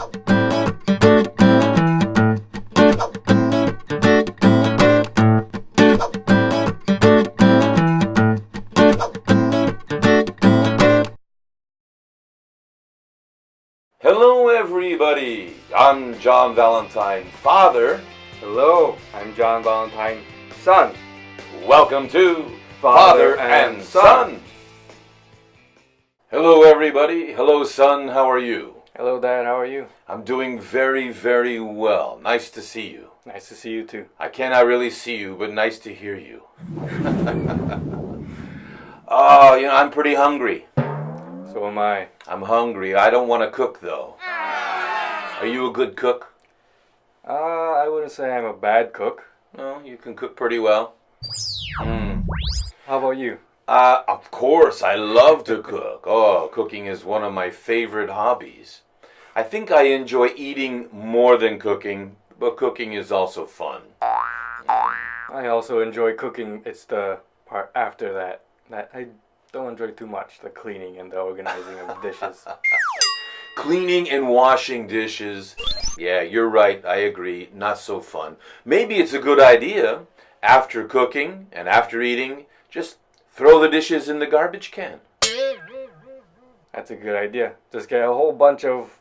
Hello everybody, I'm John Valentine, father. Hello, I'm John Valentine, son. Welcome to Father and Son. Hello everybody, hello son, how are you? Hello Dad, how are you? I'm doing very, very well. Nice to see you. Nice to see you too. I cannot really see you, but nice to hear you. Oh, I'm pretty hungry. So am I. I'm hungry. I don't want to cook though. Are you a good cook? I wouldn't say I'm a bad cook. No, you can cook pretty well. How about you? Of course, I love to cook. Oh, cooking is one of my favorite hobbies. I think I enjoy eating more than cooking, but cooking is also fun. I also enjoy cooking. It's the part after that I don't enjoy too much, the cleaning and the organizing of the dishes. Cleaning and washing dishes. Yeah, you're right. I agree. Not so fun. Maybe it's a good idea, after cooking and after eating, just throw the dishes in the garbage can. That's a good idea. Just get a whole bunch of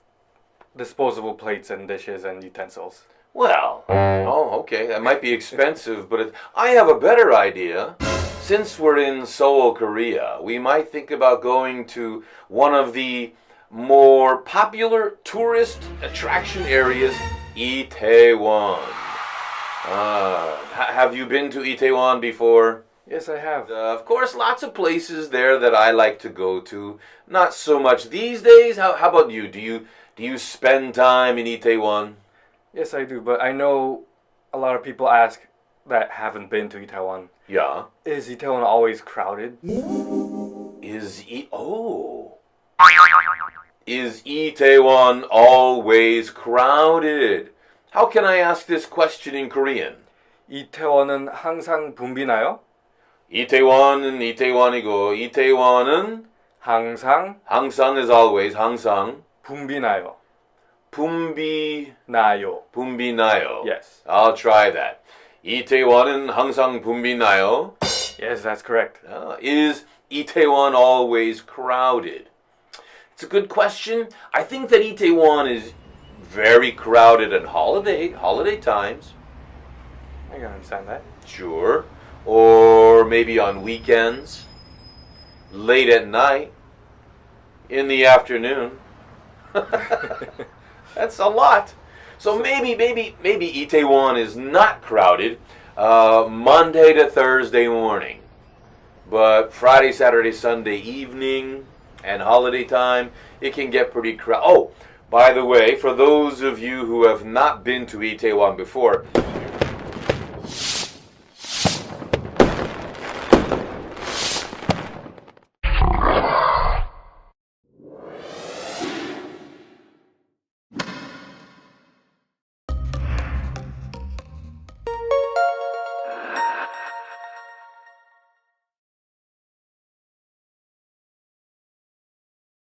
disposable plates and dishes and utensils. Well, okay. That might be expensive, but I have a better idea. Since we're in Seoul, Korea, we might think about going to one of the more popular tourist attraction areas, Itaewon. Have you been to Itaewon before? Yes, I have. Of course, lots of places there that I like to go to. Not so much these days. How about you? Do you spend time in Itaewon? Yes, I do, but I know a lot of people ask that haven't been to Itaewon. Yeah. Is Itaewon always crowded? Is Itaewon always crowded? How can I ask this question in Korean? 이태원은 항상 붐비나요? 이태원은 이태원이고 이태원은 항상 is always 항상 붐비나요? 붐비나요. Yes. I'll try that. 이태원은 항상 붐비나요? Yes, that's correct. Is Itaewon always crowded? It's a good question. I think that Itaewon is very crowded at holiday times. I can understand that. Sure. Or maybe on weekends, late at night, in the afternoon. That's a lot. So maybe Itaewon is not crowded Monday to Thursday morning. But Friday, Saturday, Sunday evening and holiday time, it can get pretty crowded. Oh, by the way, for those of you who have not been to Itaewon before,